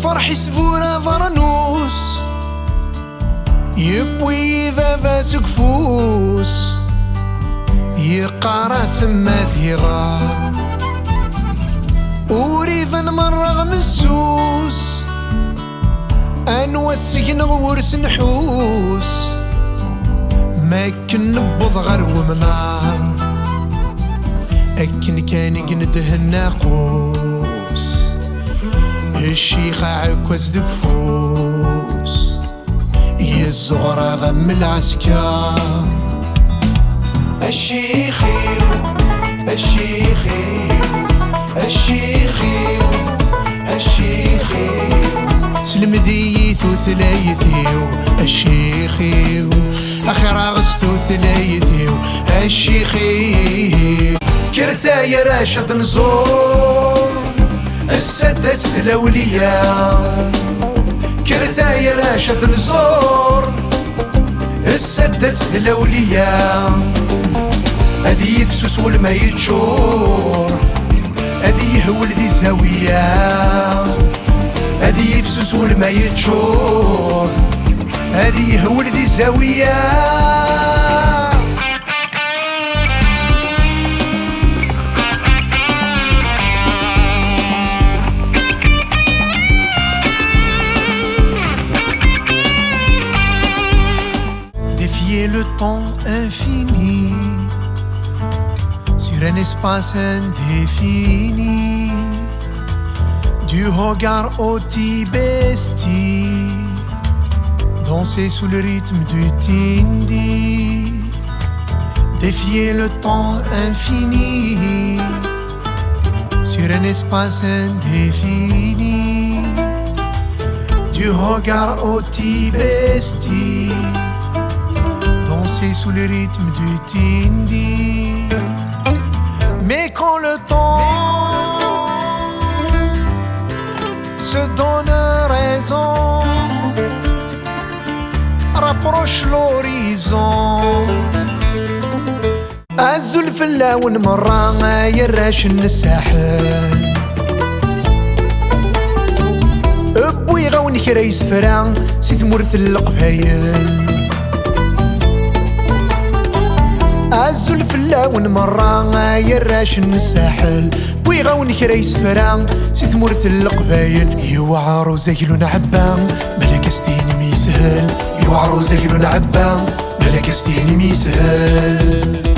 فرحي سفورة فرنوس يبوي ذا سقفوس يقارا سما ثيغار وريفا مرغ مسوس انوسق نغورس نحوس ما كن نبض غير ومنار اكن كان يقنده الناقوس الشيخ عكوز دكفوس الزغرة غم العسكر الشيخي الشيخي الشيخي الشيخي سلم ذيث وثلايثيو الشيخي اخر اغسطو ثلايثيو الشيخي كرثايا راشد نزور السدت ثلاوليا كرثايا راشد نزور السدت ثلاوليا هذي يفسوس والما يتشور هذي يهول ذي زاوية هذي يفسوس والما يتشور هذي يهول ذي زاوية le temps infini sur un espace indéfini du regard otibesti danser sous le rythme du tindi défier le temps infini sur un espace indéfini du regard otibesti sous le rythme du tindi. Mais quand le temps se donne raison, rapproche l'horizon أزل في اللون مرة يراش الساحل أبوي غوني كريس فران سيث مرث القبايل أزل في اللون مرة يراش الساحل بوي غون كريس فران سي ثمورث القبايل يوعرو زيلو نعبان ملك ستين ميسهل يوعرو زيلو نعبان ملك ستين ميسهل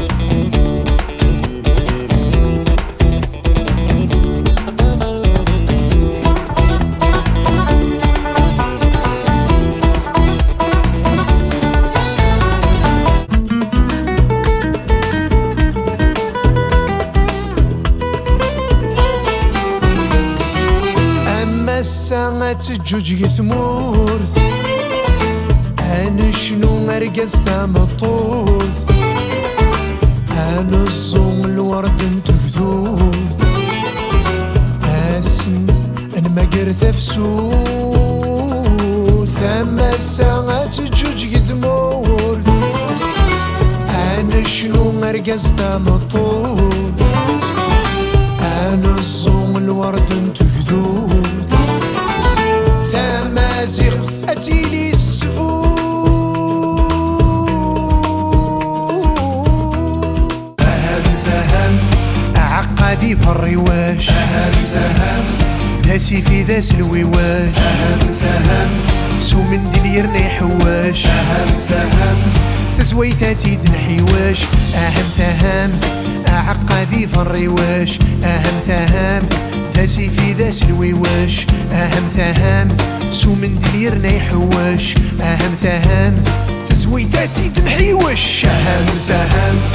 الساعة تجوج يثمورث أنا شنو مرقز مطوث أنا الزوم الورد نتبذوث أسم أنا ما قرث فسوث أما الساعة تجوج يثمورث أنا شنو مرقز مطوث أنا الزوم الورد نتبذوث أتيلي السفوف أهم عقادي بالرواش أهم داسي في داس الويواش أهم سو من دليرنا يحواش أهم تزويثاتي دنحيواش أهم عقادي بالرواش أهم داسي في داس الويواش أهم سو من دليرنا يحواش أهم تزويتاتي تنحيوش أهم أهم